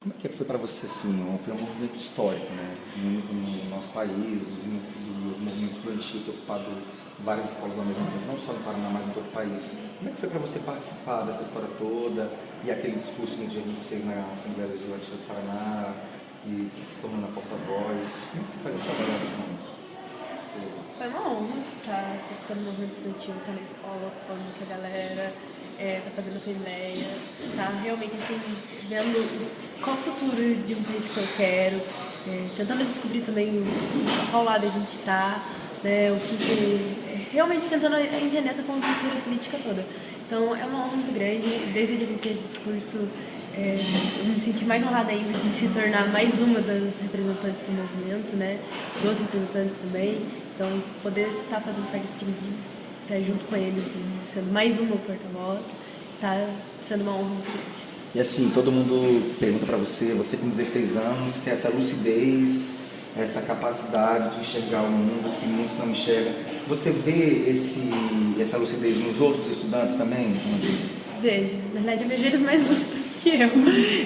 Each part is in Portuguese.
Como é que foi para você, assim, foi um movimento histórico, né? No nosso país, os movimentos estudantis ter ocupado várias escolas ao mesmo tempo, não só no Paraná, mas em todo o país. Como é que foi para você participar dessa história toda e aquele discurso no dia 26 na Assembleia Legislativa do Paraná e se tornando a porta-voz? Como é que você faz essa avaliação? Foi uma honra estar participando do movimento estudantil, estar na escola, ocupando com a galera, tá fazendo essa ideia, tá realmente assim, vendo qual o futuro de um país que eu quero, tentando descobrir também qual lado a gente tá, né, realmente tentando entender essa conjuntura política toda. Então é uma honra muito grande, desde o dia 26 do discurso, eu me senti mais honrada ainda de se tornar mais uma das representantes do movimento, né, dos representantes também. Então, poder estar fazendo parte desse time de estar junto com eles, assim, sendo mais uma porta-voz, está sendo uma honra muito grande. E assim, todo mundo pergunta para você, você com 16 anos, tem essa lucidez, essa capacidade de enxergar o mundo que muitos não enxergam. Você vê essa lucidez nos outros estudantes também? Vejo. Na verdade, eu vejo eles mais lúcidos que eu.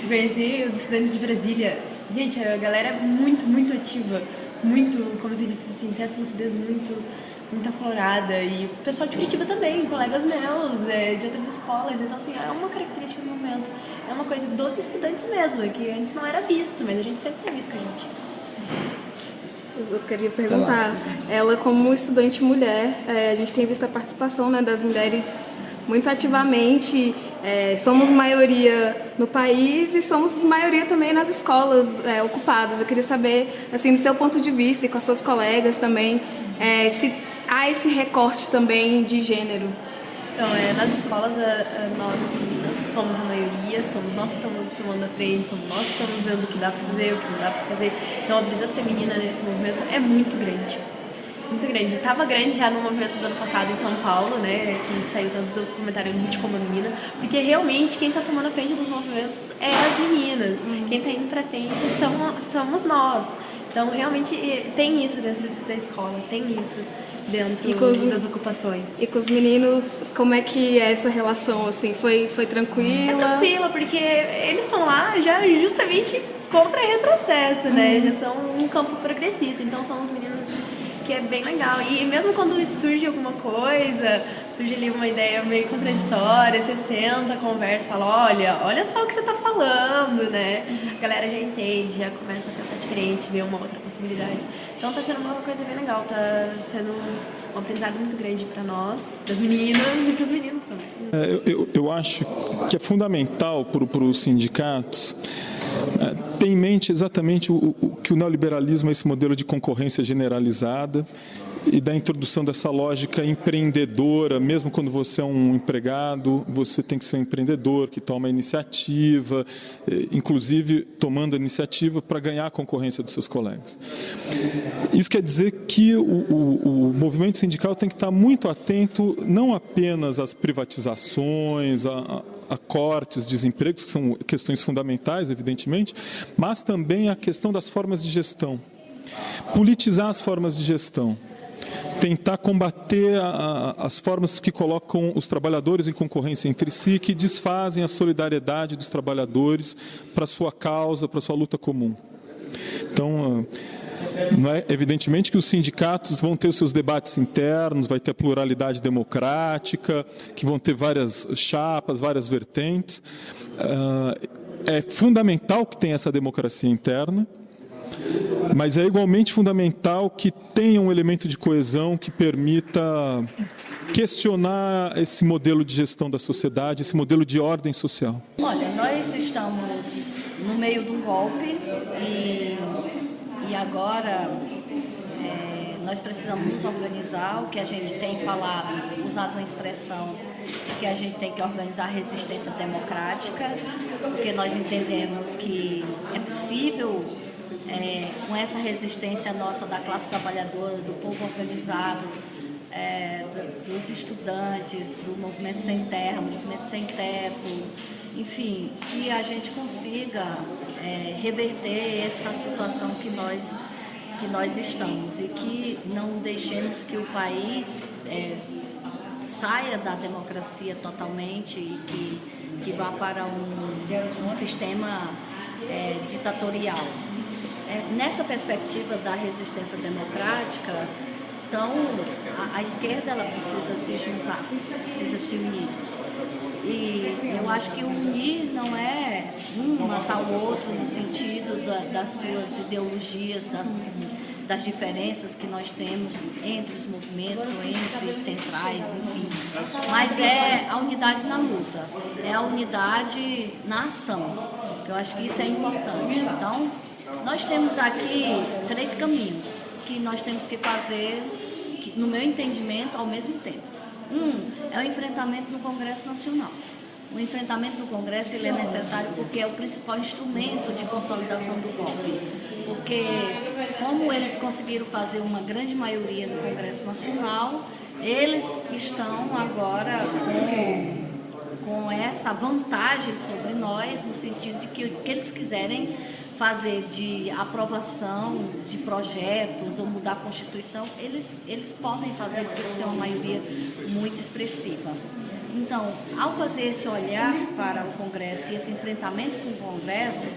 Conheci os estudantes de Brasília. Gente, a galera é muito, muito ativa. Muito, como você disse, assim, tem essa lucidez muito aflorada. E o pessoal de Curitiba também, colegas meus, de outras escolas. Então, assim, é uma característica do momento. É uma coisa dos estudantes mesmo, que antes não era visto, mas a gente sempre tem visto com a gente. Eu queria perguntar, ela como estudante mulher, a gente tem visto a participação, né, das mulheres muito ativamente, somos maioria no país e somos maioria também nas escolas ocupadas. Eu queria saber, assim, do seu ponto de vista e com as suas colegas também, se há esse recorte também de gênero. Então, nas escolas, nós, as meninas, somos a maioria, somos nós que estamos tomando a frente, somos nós que estamos vendo o que dá para fazer, o que não dá para fazer. Então, a presença feminina nesse movimento é muito grande. Muito grande. Estava grande já no movimento do ano passado em São Paulo, né, que saiu tanto do documentário Lute como a Menina, porque realmente quem está tomando a frente dos movimentos é as meninas. Quem está indo para frente somos nós. Então, realmente, tem isso dentro da escola, tem isso dentro das ocupações. E com os meninos, como é que é essa relação, assim? Foi tranquila? É tranquila, porque eles estão lá já justamente contra retrocesso, né? Já são um campo progressista, então são os meninos que é bem legal. E mesmo quando surge alguma coisa, surge ali uma ideia meio contraditória, você senta, conversa, fala, olha só o que você tá falando, né? A galera já entende, já começa a pensar diferente, vê uma outra possibilidade. Então tá sendo uma coisa bem legal, tá sendo um aprendizado muito grande para nós, das meninas e para os meninos também. Eu acho que é fundamental para os sindicatos ter em mente exatamente que o neoliberalismo é esse modelo de concorrência generalizada e da introdução dessa lógica empreendedora. Mesmo quando você é um empregado, você tem que ser um empreendedor que toma a iniciativa, inclusive tomando a iniciativa para ganhar a concorrência dos seus colegas. Isso quer dizer que o movimento sindical tem que estar muito atento não apenas às privatizações, a cortes, desempregos, que são questões fundamentais, evidentemente, mas também a questão das formas de gestão. Politizar as formas de gestão. Tentar combater as formas que colocam os trabalhadores em concorrência entre si, que desfazem a solidariedade dos trabalhadores para a sua causa, para a sua luta comum. Então, não é evidentemente que os sindicatos vão ter os seus debates internos, vai ter pluralidade democrática, que vão ter várias chapas, várias vertentes. É fundamental que tenha essa democracia interna, mas é igualmente fundamental que tenha um elemento de coesão que permita questionar esse modelo de gestão da sociedade, esse modelo de ordem social. Olha, nós estamos no meio de um golpe e agora nós precisamos nos organizar. O que a gente tem falado, usado uma expressão que a gente tem que organizar a resistência democrática, porque nós entendemos que é possível, com essa resistência nossa da classe trabalhadora, do povo organizado, dos estudantes, do movimento sem terra, movimento sem teto, enfim, que a gente consiga reverter essa situação que nós estamos e que não deixemos que o país saia da democracia totalmente e que vá para um sistema ditatorial. Nessa perspectiva da resistência democrática, então a esquerda ela precisa se juntar, precisa se unir. E eu acho que unir não é matar o outro no sentido das suas ideologias, das diferenças que nós temos entre os movimentos, entre centrais, enfim. Mas é a unidade na luta, é a unidade na ação, que eu acho que isso é importante. Então, nós temos aqui 3 caminhos que nós temos que fazer, no meu entendimento, ao mesmo tempo. É o enfrentamento no Congresso Nacional. O enfrentamento no Congresso ele é necessário porque é o principal instrumento de consolidação do golpe. Porque, como eles conseguiram fazer uma grande maioria no Congresso Nacional, eles estão agora com essa vantagem sobre nós, no sentido de que o que eles quiserem fazer de aprovação de projetos ou mudar a Constituição, eles podem fazer, porque eles têm uma maioria muito expressiva. Então, ao fazer esse olhar para o Congresso e esse enfrentamento com o Congresso,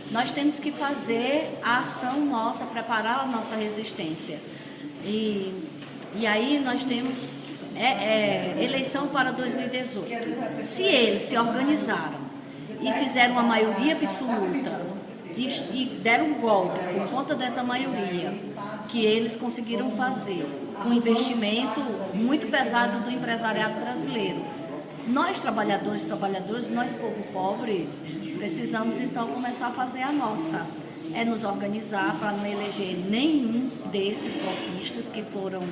nós temos que fazer a ação nossa, preparar a nossa resistência. E aí nós temos eleição para 2018. Se eles se organizaram e fizeram uma maioria absoluta e deram um golpe por conta dessa maioria que eles conseguiram fazer, com um investimento muito pesado do empresariado brasileiro, nós trabalhadores, nós povo pobre, precisamos então começar a fazer a nossa. É nos organizar para não eleger nenhum desses golpistas que foram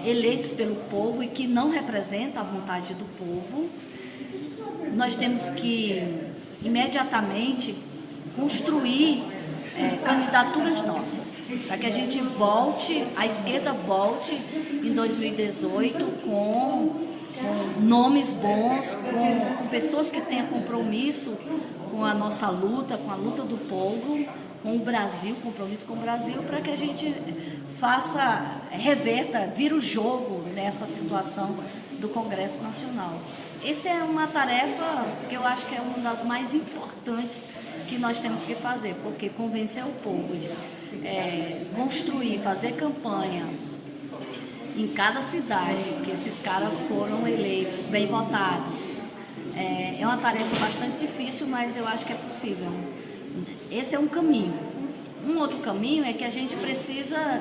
eleitos pelo povo e que não representam a vontade do povo. Nós temos que imediatamente construir candidaturas nossas, para que a gente volte, a esquerda volte em 2018 com nomes bons, com pessoas que tenham compromisso com a nossa luta, com a luta do povo, com o Brasil, compromisso com o Brasil, para que a gente reverta, vira o jogo nessa situação do Congresso Nacional. Essa é uma tarefa que eu acho que é uma das mais importantes que nós temos que fazer, porque convencer o povo de construir, fazer campanha em cada cidade, que esses caras foram eleitos, bem votados, é uma tarefa bastante difícil, mas eu acho que é possível. Esse é um caminho. Um outro caminho é que a gente precisa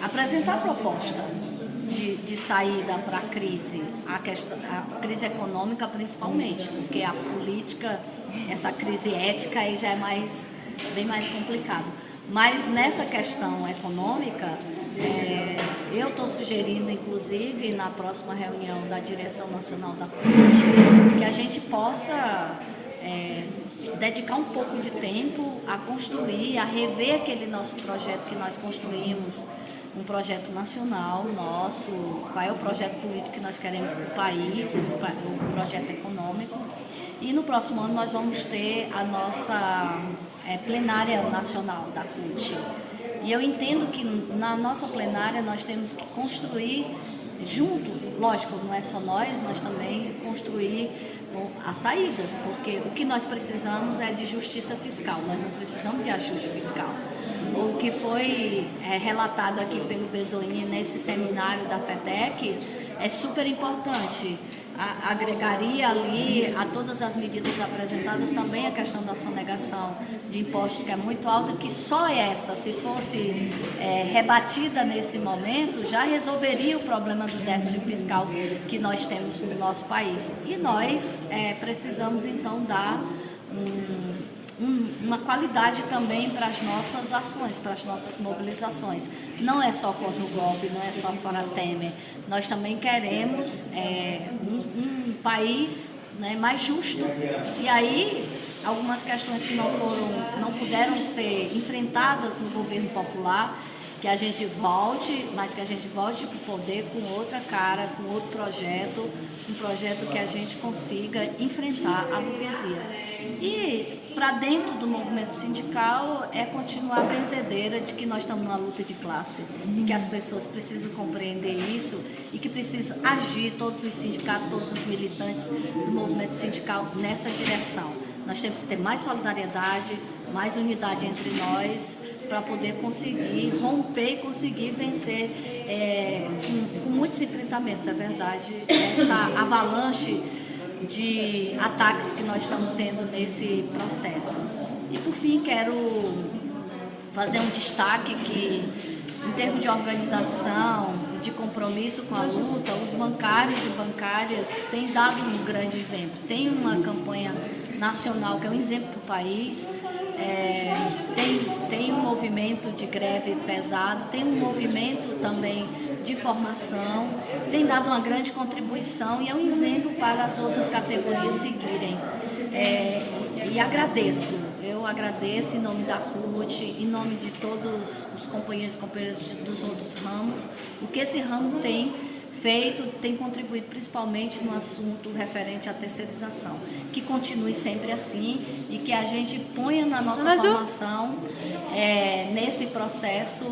apresentar proposta de saída para a crise, a crise econômica principalmente, porque a política, essa crise ética aí já é bem mais complicado. Mas nessa questão econômica, eu estou sugerindo, inclusive, na próxima reunião da Direção Nacional da CUT, que a gente possa dedicar um pouco de tempo a construir, a rever aquele nosso projeto que nós construímos, um projeto nacional nosso, qual é o projeto político que nós queremos para o país, o projeto econômico. E no próximo ano nós vamos ter a nossa plenária nacional da CUT. E eu entendo que na nossa plenária nós temos que construir junto, lógico, não é só nós, mas também construir as saídas, porque o que nós precisamos é de justiça fiscal, nós não precisamos de ajuste fiscal. O que foi relatado aqui pelo Bezoini nesse seminário da FETEC é super importante. Agregaria ali a todas as medidas apresentadas também a questão da sonegação de impostos, que é muito alta, que só essa, se fosse rebatida nesse momento, já resolveria o problema do déficit fiscal que nós temos no nosso país. E nós precisamos então dar uma qualidade também para as nossas ações, para as nossas mobilizações. Não é só contra o golpe, não é só fora Temer. Nós também queremos um país, né, mais justo. E aí, algumas questões que não puderam ser enfrentadas no governo popular, que a gente volte, mas que a gente volte para o poder com outra cara, com outro projeto, um projeto que a gente consiga enfrentar a burguesia. E para dentro do movimento sindical é continuar a benzedeira de que nós estamos numa luta de classe e que as pessoas precisam compreender isso e que precisam agir, todos os sindicatos, todos os militantes do movimento sindical nessa direção. Nós temos que ter mais solidariedade, mais unidade entre nós, para poder conseguir romper e conseguir vencer com muitos enfrentamentos, é verdade, essa avalanche de ataques que nós estamos tendo nesse processo. E por fim, quero fazer um destaque que, em termos de organização e de compromisso com a luta, os bancários e bancárias têm dado um grande exemplo. Tem uma campanha nacional que é um exemplo para o país, tem um movimento de greve pesado, tem um movimento também de formação, tem dado uma grande contribuição e é um exemplo para as outras categorias seguirem. E eu agradeço em nome da CUT, em nome de todos os companheiros e companheiras dos outros ramos, o que esse ramo tem feito, tem contribuído principalmente no assunto referente à terceirização. Que continue sempre assim e que a gente ponha na nossa formação, nesse processo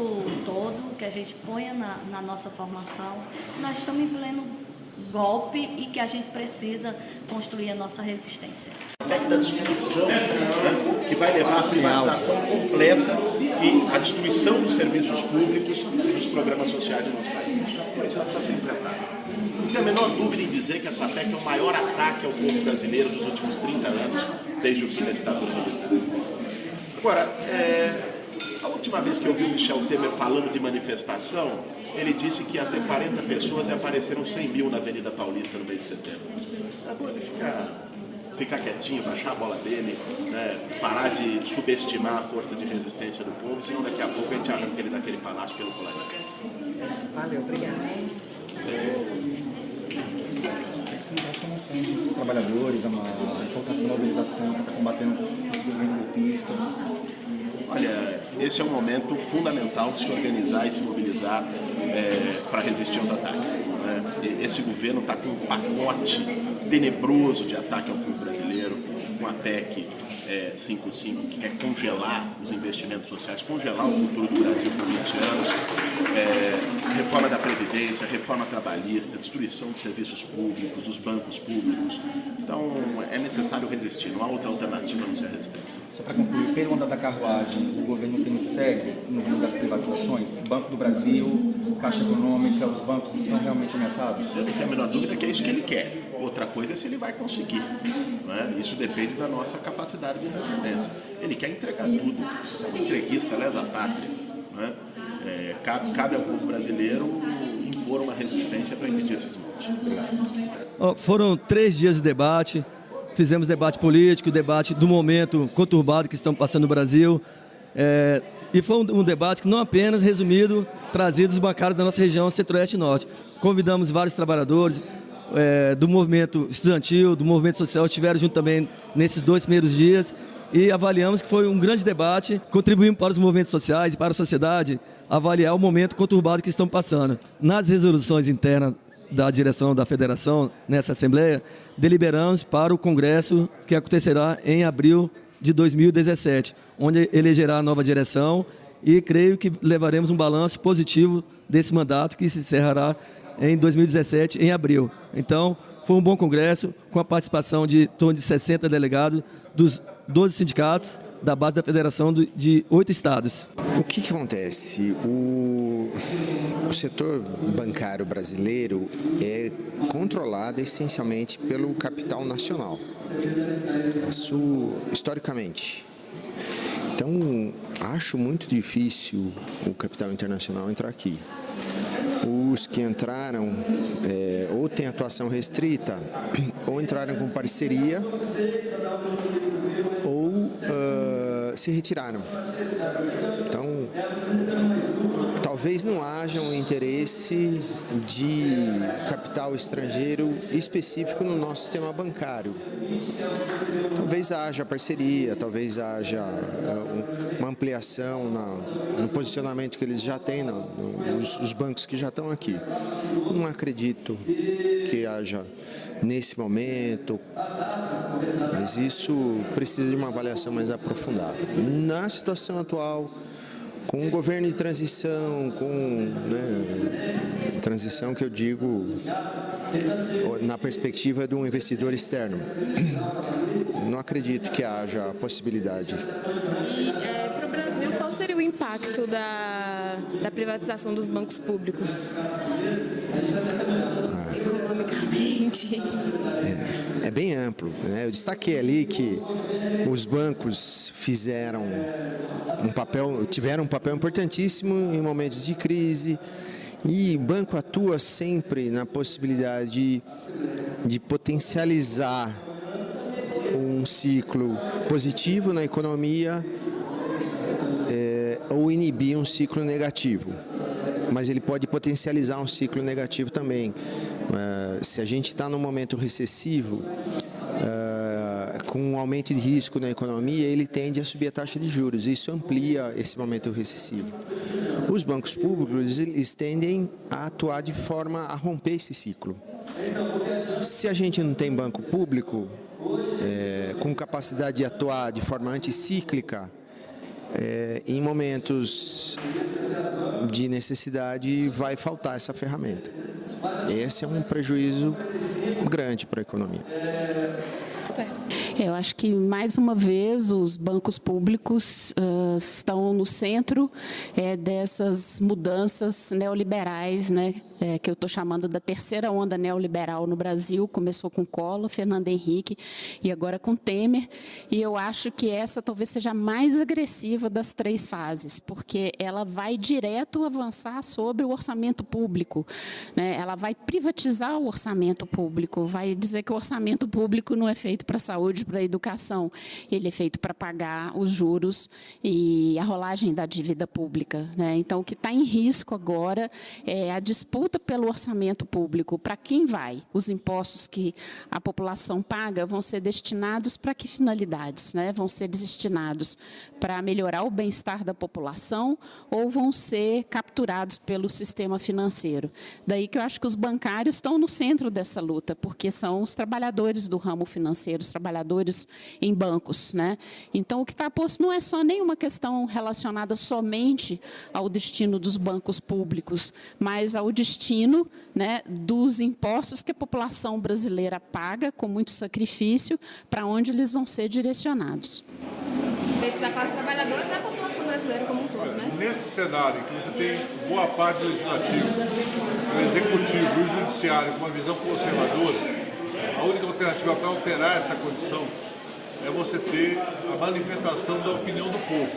todo, que a gente ponha na nossa formação, que nós estamos em pleno golpe e que a gente precisa construir a nossa resistência. Da destruição, né, que vai levar à privatização completa e à destruição dos serviços públicos e dos programas sociais do nosso país. Por isso ela precisa ser enfrentada. Não tenho a menor dúvida em dizer que essa PEC é o maior ataque ao povo brasileiro dos últimos 30 anos, desde o fim da ditadura militar. Agora, a última vez que eu vi o Michel Temer falando de manifestação, ele disse que ia ter 40 pessoas e apareceram 100 mil na Avenida Paulista no mês de setembro. É bom ele ficar quietinho, baixar a bola dele, né, parar de subestimar a força de resistência do povo, senão daqui a pouco a gente arranca ele daquele palácio pelo colarinho. Valeu, obrigado. Essa noção dos trabalhadores, a importância da mobilização que está combatendo esse governo golpista. Olha, esse é um momento fundamental de se organizar e se mobilizar para resistir aos ataques. Né? Esse governo está com um pacote tenebroso de ataque ao povo brasileiro, com a PEC 55, que quer congelar os investimentos sociais, congelar o futuro do Brasil por 20 anos, reforma da Previdência, reforma trabalhista, destruição dos serviços públicos, dos bancos públicos. Então, é necessário resistir, não há outra alternativa a não ser a resistência. Só para concluir, pelo andar da carruagem, o governo tem segue no rumo das privatizações? Banco do Brasil, Caixa Econômica, os bancos estão realmente ameaçados? Eu não tenho a menor dúvida que é isso que ele quer. Outra coisa é se ele vai conseguir. Né? Isso depende da nossa capacidade de resistência. Ele quer entregar tudo. É um entreguista, lesa pátria. Né? Cabe ao povo brasileiro impor uma resistência para impedir esse desmonte. Obrigado. Foram 3 dias de debate. Fizemos debate político, debate do momento conturbado que estamos passando no Brasil. E foi um debate que não apenas resumido, trazido dos bancários da nossa região Centro-Oeste e Norte. Convidamos vários trabalhadores do movimento estudantil, do movimento social, estiveram junto também nesses 2 primeiros dias e avaliamos que foi um grande debate, contribuímos para os movimentos sociais e para a sociedade avaliar o momento conturbado que estamos passando. Nas resoluções internas da direção da federação, nessa Assembleia, deliberamos para o Congresso que acontecerá em abril de 2017, onde elegerá a nova direção e creio que levaremos um balanço positivo desse mandato que se encerrará em 2017, em abril. Então, foi um bom congresso, com a participação de torno de 60 delegados dos 12 sindicatos da base da federação de 8 estados. O que acontece? O setor bancário brasileiro é controlado essencialmente pelo capital nacional, historicamente. Então, acho muito difícil o capital internacional entrar aqui. Os que entraram ou têm atuação restrita, ou entraram com parceria, ou se retiraram. Então, talvez não haja um interesse de capital estrangeiro específico no nosso sistema bancário. Talvez haja parceria, talvez haja uma ampliação no posicionamento que eles já têm, os bancos que já estão aqui. Não acredito que haja nesse momento, mas isso precisa de uma avaliação mais aprofundada. Na situação atual, com um governo de transição, transição que eu digo na perspectiva de um investidor externo. Não acredito que haja possibilidade. E para o Brasil, qual seria o impacto da privatização dos bancos públicos? Economicamente. É bem amplo, né? Eu destaquei ali que os bancos tiveram um papel importantíssimo em momentos de crise, e o banco atua sempre na possibilidade de potencializar um ciclo positivo na economia ou inibir um ciclo negativo. Mas ele pode potencializar um ciclo negativo também. Se a gente está num momento recessivo, com um aumento de risco na economia, ele tende a subir a taxa de juros. Isso amplia esse momento recessivo. Os bancos públicos, eles tendem a atuar de forma a romper esse ciclo. Se a gente não tem banco público com capacidade de atuar de forma anticíclica, em momentos de necessidade vai faltar essa ferramenta. Esse é um prejuízo grande para a economia. Certo. Eu acho que, mais uma vez, os bancos públicos estão no centro dessas mudanças neoliberais, né, que eu estou chamando da terceira onda neoliberal no Brasil. Começou com Collor, Fernando Henrique e agora com Temer. E eu acho que essa talvez seja a mais agressiva das três fases, porque ela vai direto avançar sobre o orçamento público, né? Ela vai privatizar o orçamento público, vai dizer que o orçamento público não é feito para a saúde, para a educação, ele é feito para pagar os juros e a rolagem da dívida pública, né? Então, o que está em risco agora é a disputa pelo orçamento público. Para quem vai? Os impostos que a população paga vão ser destinados para que finalidades, né? Vão ser destinados para melhorar o bem-estar da população ou vão ser capturados pelo sistema financeiro? Daí que eu acho que os bancários estão no centro dessa luta, porque são os trabalhadores do ramo financeiro, os trabalhadores em bancos, né? Então, o que está posto não é só nenhuma questão relacionada somente ao destino dos bancos públicos, mas ao destino, né, dos impostos que a população brasileira paga com muito sacrifício, para onde eles vão ser direcionados. Direitos da classe trabalhadora e da população brasileira como um todo, né? Nesse cenário, que você tem boa parte do legislativo, o executivo e o judiciário com uma visão conservadora, a única alternativa para alterar essa condição é você ter a manifestação da opinião do povo,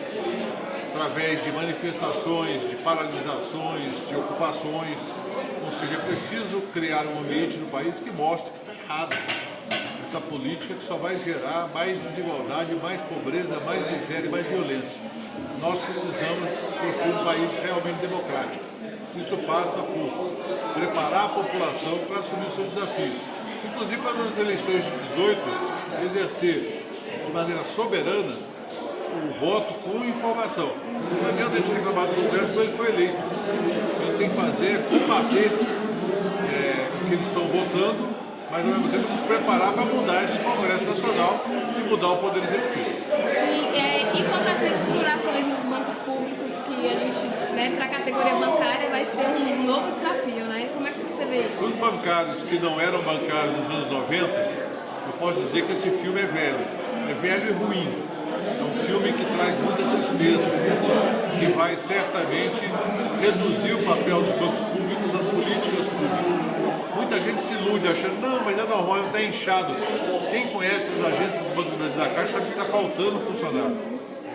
através de manifestações, de paralisações, de ocupações. Ou seja, é preciso criar um ambiente no país que mostre que está errado. Essa política que só vai gerar mais desigualdade, mais pobreza, mais miséria e mais violência. Nós precisamos construir um país realmente democrático. Isso passa por preparar a população para assumir os seus desafios. Inclusive, para nas eleições de 18, exercer de maneira soberana o voto com informação. Não adianta a gente reclamar do Congresso, porque ele foi eleito. O que ele tem que fazer é combater o que eles estão votando, mas ao mesmo tempo nos preparar para mudar esse Congresso Nacional e mudar o Poder Executivo. Sim, e quanto às reestruturações nos bancos públicos, que a gente, né, para a categoria bancária, vai ser um novo desafio, né? Como é que você vê isso? Os bancários que não eram bancários nos anos 90, eu posso dizer que esse filme é velho. É velho e ruim. É um filme que traz muita tristeza, que vai certamente reduzir o papel dos bancos públicos nas políticas públicas. Muita gente se ilude achando, não, mas é normal, está inchado. Quem conhece as agências do Banco do Brasil e da Caixa sabe que está faltando funcionário.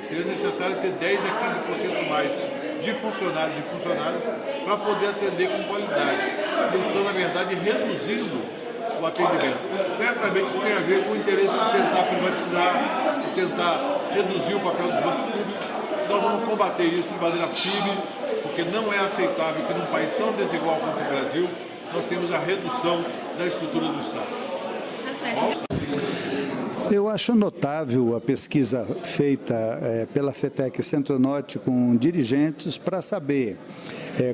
Seria necessário ter 10 a 15% mais de funcionários para poder atender com qualidade. Eles estão, na verdade, reduzindo o atendimento. Certamente isso tem a ver com o interesse de tentar privatizar, de tentar reduzir o papel dos bancos públicos. Nós vamos combater isso de maneira firme, porque não é aceitável que num país tão desigual quanto o Brasil, nós temos a redução da estrutura do Estado. Eu acho notável a pesquisa feita pela FETEC Centro-Norte com dirigentes para saber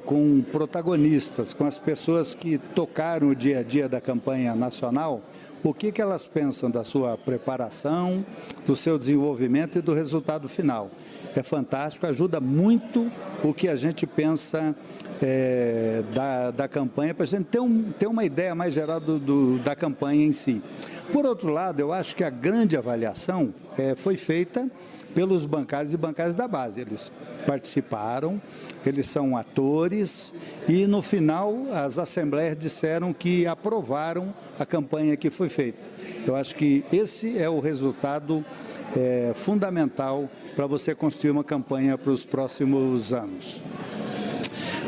com protagonistas, com as pessoas que tocaram o dia a dia da campanha nacional, o que elas pensam da sua preparação, do seu desenvolvimento e do resultado final. É fantástico, ajuda muito o que a gente pensa da campanha, para a gente ter uma ideia mais geral da campanha em si. Por outro lado, eu acho que a grande avaliação foi feita pelos bancários e bancárias da base. Eles participaram, eles são atores e, no final, as assembleias disseram que aprovaram a campanha que foi feita. Eu acho que esse é o resultado fundamental para você construir uma campanha para os próximos anos.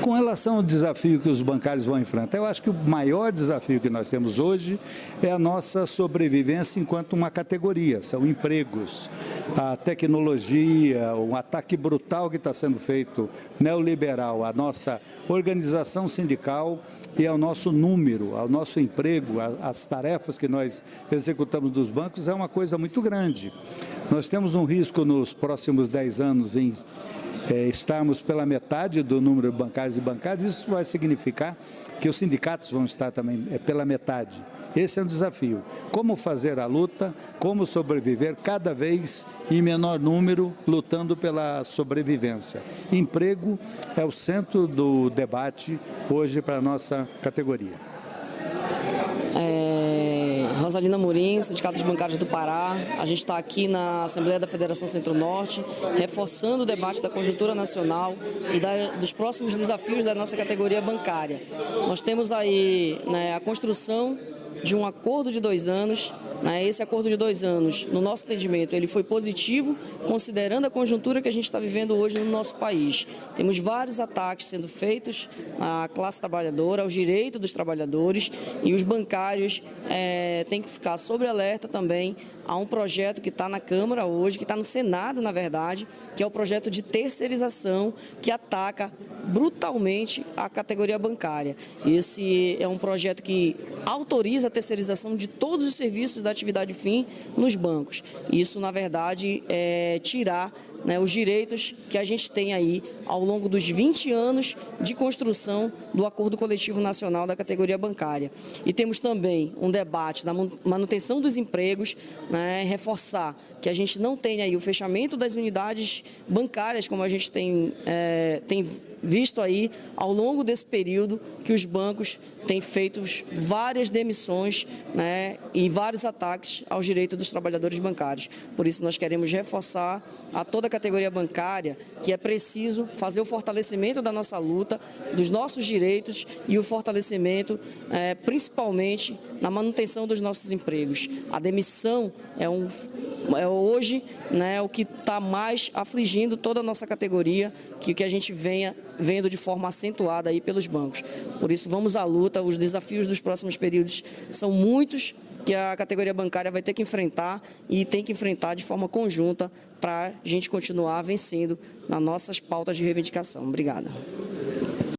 Com relação ao desafio que os bancários vão enfrentar, eu acho que o maior desafio que nós temos hoje é a nossa sobrevivência enquanto uma categoria, são empregos, a tecnologia, um ataque brutal que está sendo feito neoliberal à nossa organização sindical e ao nosso número, ao nosso emprego, às tarefas que nós executamos dos bancos, é uma coisa muito grande. Nós temos um risco nos próximos 10 anos em estarmos pela metade do número de bancários e bancárias. Isso vai significar que os sindicatos vão estar também pela metade. Esse é um desafio. Como fazer a luta, como sobreviver cada vez em menor número, lutando pela sobrevivência. Emprego é o centro do debate hoje para a nossa categoria. Rosalina Morim, Sindicato dos Bancários do Pará. A gente está aqui na Assembleia da Federação Centro-Norte, reforçando o debate da conjuntura nacional e dos próximos desafios da nossa categoria bancária. Nós temos aí a construção de um acordo de 2 anos. Esse acordo de 2 anos, no nosso entendimento, ele foi positivo, considerando a conjuntura que a gente está vivendo hoje no nosso país. Temos vários ataques sendo feitos à classe trabalhadora, aos direitos dos trabalhadores, e os bancários têm que ficar sob alerta também a um projeto que está na Câmara hoje, que está no Senado, na verdade, que é o projeto de terceirização, que ataca brutalmente a categoria bancária. Esse é um projeto que autoriza a terceirização de todos os serviços da atividade fim nos bancos. Isso, na verdade, é tirar os direitos que a gente tem aí ao longo dos 20 anos de construção do Acordo Coletivo Nacional da categoria bancária. E temos também um debate da manutenção dos empregos, reforçar que a gente não tenha aí o fechamento das unidades bancárias, como a gente tem visto aí ao longo desse período, que os bancos têm feito várias demissões e vários ataques aos direitos dos trabalhadores bancários. Por isso, nós queremos reforçar a toda a categoria bancária que é preciso fazer o fortalecimento da nossa luta, dos nossos direitos e o fortalecimento, principalmente, na manutenção dos nossos empregos. A demissão é hoje o que está mais afligindo toda a nossa categoria, que a gente venha vendo de forma acentuada aí pelos bancos. Por isso, vamos à luta. Os desafios dos próximos períodos são muitos, que a categoria bancária vai ter que enfrentar e tem que enfrentar de forma conjunta para a gente continuar vencendo nas nossas pautas de reivindicação. Obrigada.